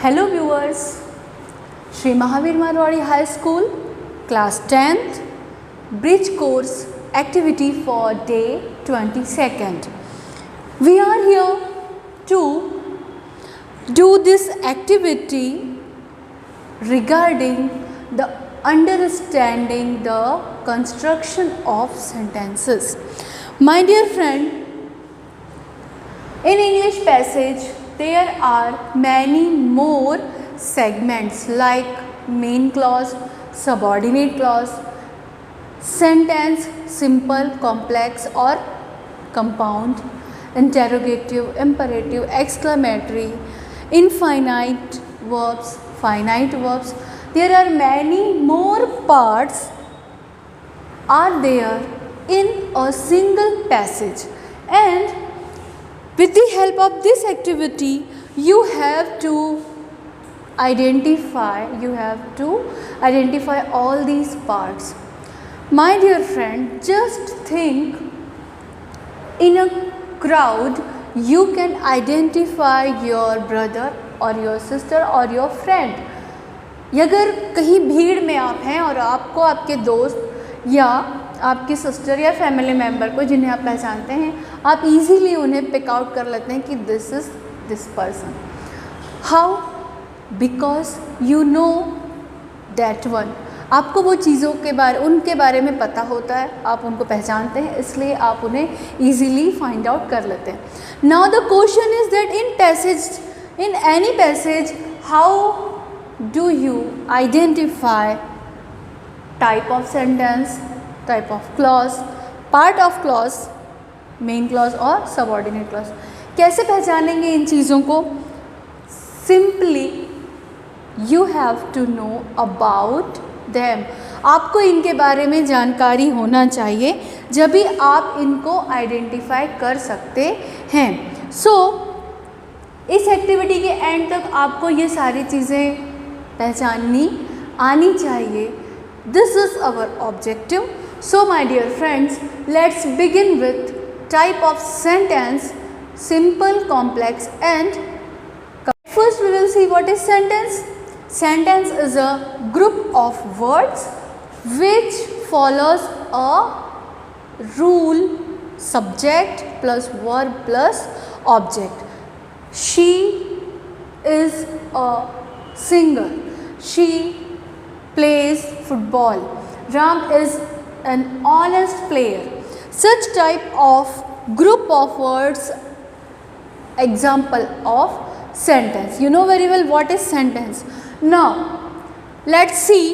Hello viewers, Sri Mahavir Marwari High School, Class 10th, Bridge Course activity for day 22nd. We are here to do this activity regarding the understanding the construction of sentences. My dear friend, in English passage there are many more segments like main clause, subordinate clause, sentence, simple, complex or compound, interrogative, imperative, exclamatory, infinite verbs, finite verbs. There are many more parts are there in a single passage, and with the help of this activity you have to identify all these parts. My dear friend, just think, in a crowd you can identify your brother or your sister or your friend. अगर कहीं भीड़ में आप हैं और आपको आपके दोस्त या आपकी सिस्टर या फैमिली मेम्बर को जिन्हें आप पहचानते हैं, आप इजीली उन्हें पिक आउट कर लेते हैं कि this is this person. How? Because you know that one. आपको वो चीज़ों के बारे उनके बारे में पता होता है, आप उनको पहचानते हैं, इसलिए आप उन्हें ईजीली फाइंड आउट कर लेते हैं. Now the question is that in any passage how do you identify type of sentence, type of clause, part of clause, main clause और सबऑर्डिनेट क्लॉज. कैसे पहचानेंगे इन चीज़ों को? Simply you have to know about them. आपको इनके बारे में जानकारी होना चाहिए, जब भी आप इनको आइडेंटिफाई कर सकते हैं. सो इस एक्टिविटी के एंड तक आपको ये सारी चीज़ें पहचाननी आनी चाहिए. This is our objective. So my dear friends, let's begin with type of sentence, simple, complex and first we will see what is sentence. Sentence is a group of words which follows a rule, subject plus verb plus object. She is a singer. She plays football. Ram is an honest player. Such type of group of words, example of sentence. You know very well what is sentence. Now let's see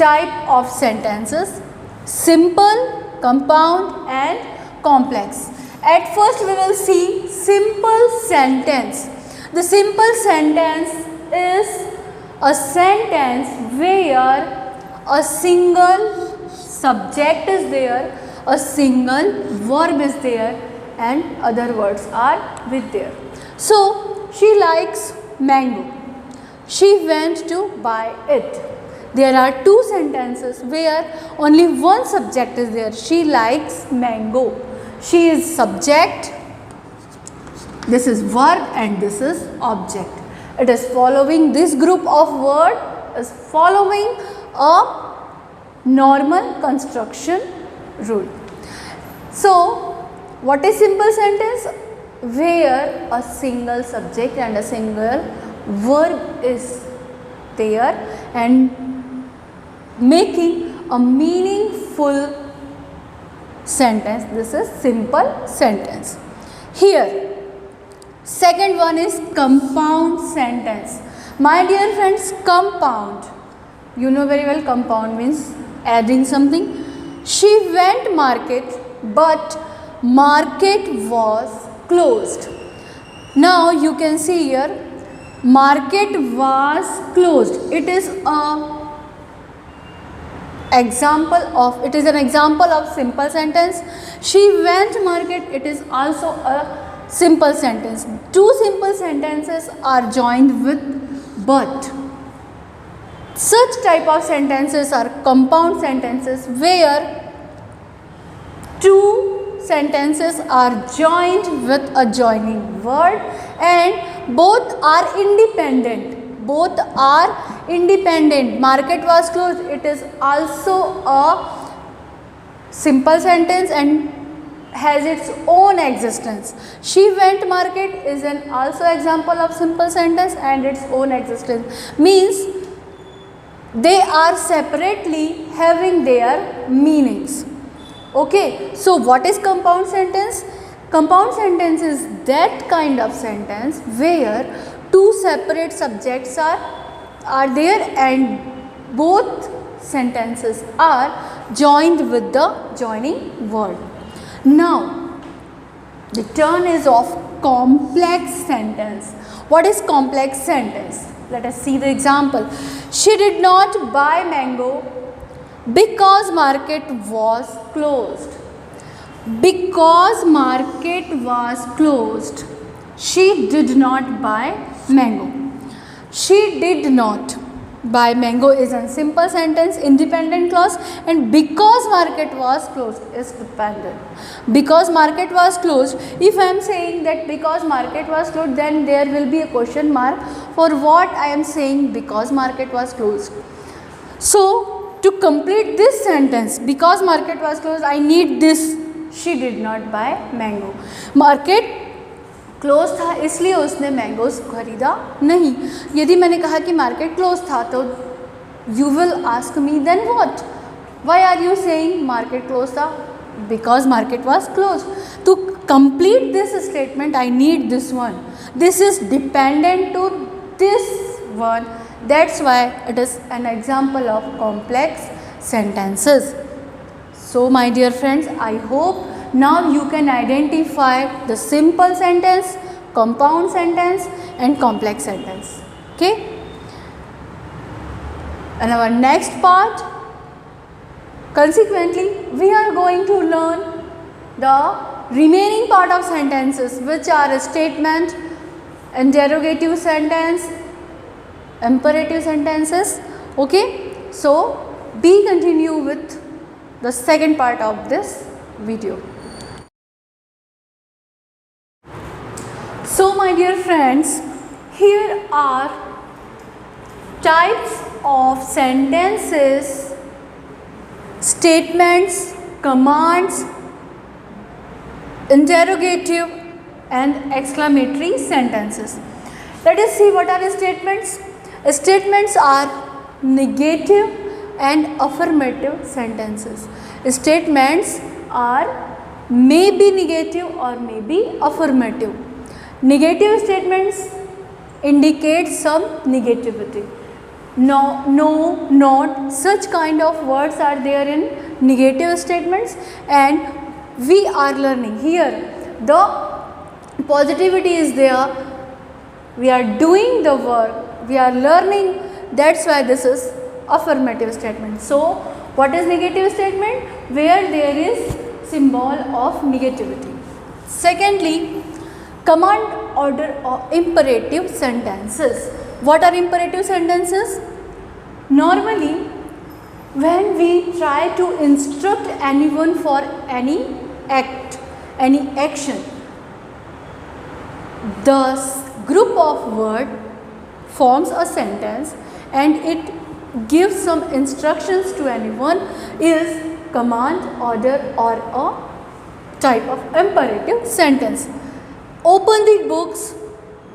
type of sentences: simple, compound and complex. At first we will see simple sentence. The simple sentence is a sentence where a single subject is there, a single verb is there and other words are with there. So she likes mango. She went to buy it. There are two sentences where only one subject is there. She likes mango. She is subject, this is verb and this is object. It is following, this group of word is following a normal construction rule. So what is simple sentence? Where a single subject and a single verb is there and making a meaningful sentence. This is simple sentence. Here second one is compound sentence. My dear friends, compound, you know very well compound means adding something. She went market but market was closed. Now you can see here market was closed. It is an example of simple sentence. She went market, it is also a simple sentence. Two simple sentences are joined with but. Such type of sentences are compound sentences where two sentences are joined with a joining word and both are independent. Both are independent. Market was closed. It is also a simple sentence and has its own existence. She went market is an also example of simple sentence and its own existence. Means they are separately having their meanings. Okay, so what is compound sentence? Compound sentence is that kind of sentence where two separate subjects are there and both sentences are joined with the joining word. Now, the turn is of complex sentence. What is complex sentence? Let us see the example. She did not buy mango because market was closed. Because market was closed, she did not buy mango. She did not buy mango is a simple sentence, independent clause, and because market was closed is dependent. Because market was closed, if I am saying that because market was closed, then there will be a question mark for what I am saying because market was closed. So to complete this sentence, because market was closed, I need this. She did not buy mango. Market close था इसलिए उसने mangoes खरीदा नहीं. यदि मैंने कहा कि market close था तो you will ask me then what, why are you saying market close था? Because market was close. To complete this statement I need this one. This is dependent to this one. That's why it is an example of complex sentences. So my dear friends, I hope now you can identify the simple sentence, compound sentence and complex sentence. Okay. And our next part, consequently, we are going to learn the remaining part of sentences, which are statement, interrogative sentence, imperative sentences. Okay. So we continue with the second part of this video. So my dear friends, here are types of sentences, statements, commands, interrogative and exclamatory sentences. Let us see what are statements. Statements are negative and affirmative sentences. Statements are may be negative or may be affirmative. Negative statements indicate some negativity. No, no, not, such kind of words are there in negative statements, and we are learning here. The positivity is there. We are doing the work. We are learning. That's why this is affirmative statement. So, what is negative statement? Where there is symbol of negativity. Secondly, command, order or imperative sentences. What are imperative sentences? Normally, when we try to instruct anyone for any act, any action, the group of words forms a sentence and it gives some instructions to anyone is command, order or a type of imperative sentence. Open the books,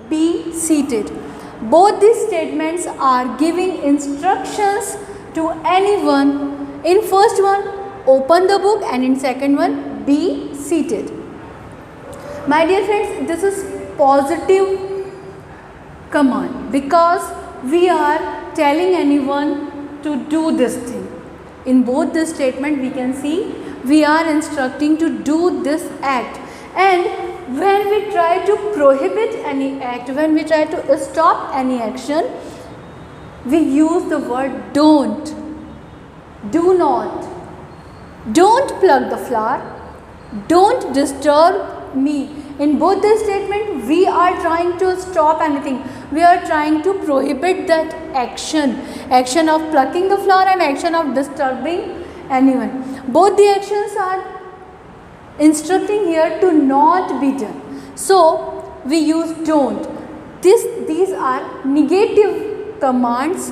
be seated. Both these statements are giving instructions to anyone. In first one, open the book, and in second one, be seated. My dear friends, this is positive command because we are telling anyone to do this thing. In both this statement, we can see we are instructing to do this act. And when we try to prohibit any act, when we try to stop any action, we use the word don't, do not, don't pluck the flower, don't disturb me. In both the statement, we are trying to stop anything. We are trying to prohibit that action of plucking the flower and action of disturbing anyone. Both the actions are instructing here to not be done. So we use don't. These are negative commands.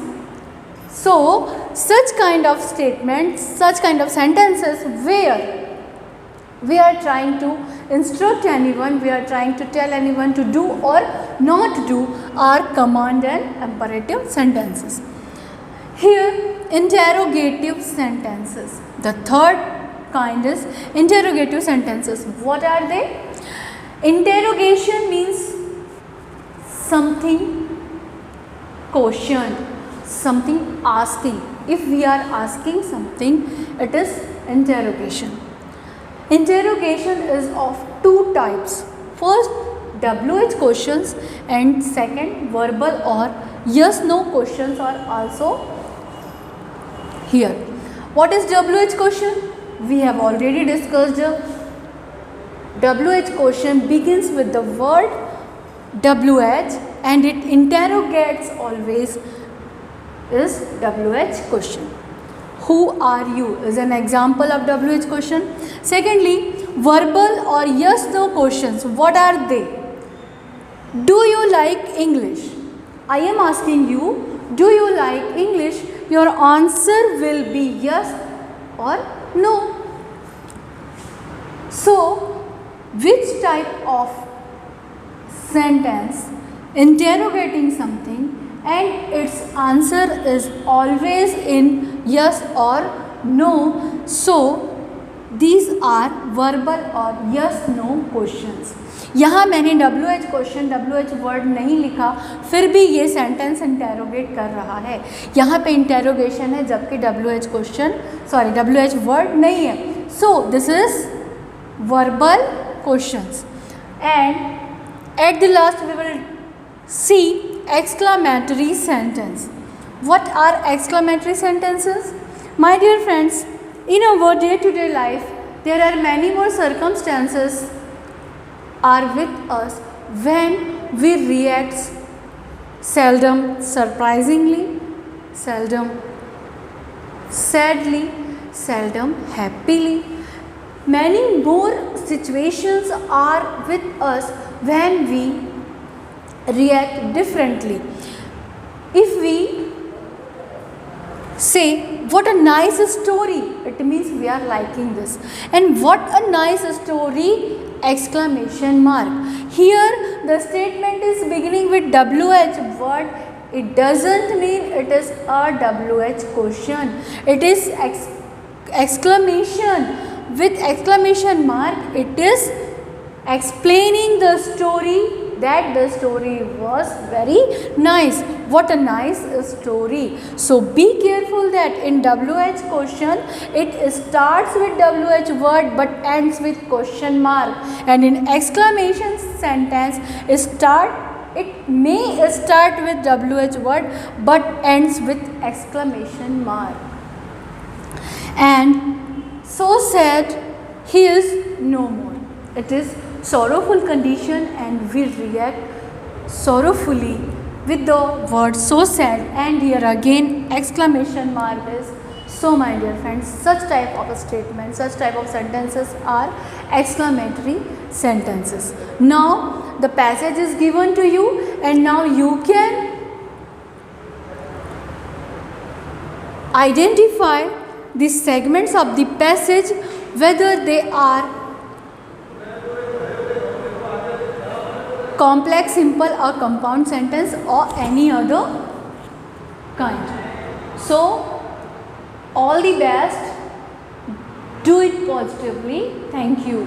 So such kind of statements, such kind of sentences where we are trying to instruct anyone, we are trying to tell anyone to do or not do are command and imperative sentences. Here interrogative sentences. The third kind is interrogative sentences. What are they? Interrogation means something question, something asking. If we are asking something, it is interrogation. Interrogation is of two types. First, WH questions, and second, verbal or yes/no questions are also here. What is WH question? We have already discussed. WH question begins with the word WH and it interrogates always is WH question. Who are you is an example of WH question. Secondly, verbal or yes/no questions. What are they? Do you like English? I am asking you, do you like English? Your answer will be yes or no. So, which type of sentence interrogating something and its answer is always in yes or no? So, these are verbal or yes no questions. यहाँ मैंने WH question WH word नहीं लिखा, फिर भी ये sentence interrogate कर रहा है. यहाँ पे इंटेरोगेशन है जबकि WH क्वेश्चन WH वर्ड नहीं है. So this is verbal questions. And at the last we will see exclamatory sentence. What are exclamatory sentences? My dear friends, in our day-to-day life, there are many more circumstances are with us when we react seldom surprisingly, seldom sadly, seldom happily. Many more situations are with us when we react differently. If we say, what a nice story, it means we are liking this. And what a nice story, exclamation mark. Here the statement is beginning with WH word. It doesn't mean it is a WH question. It is exclamation. With exclamation mark, it is explaining the story that the story was very nice. What a nice story. So be careful that in WH question it starts with WH word but ends with question mark, and in exclamation sentence it may start with WH word but ends with exclamation mark. And so sad, he is no more. It is sorrowful condition and we react sorrowfully with the word so sad, and here again exclamation mark is. So my dear friends, such type of statements, such type of sentences are exclamatory sentences. Now the passage is given to you and now you can identify the segments of the passage, whether they are complex, simple or compound sentence or any other kind. So all the best, do it positively. Thank you.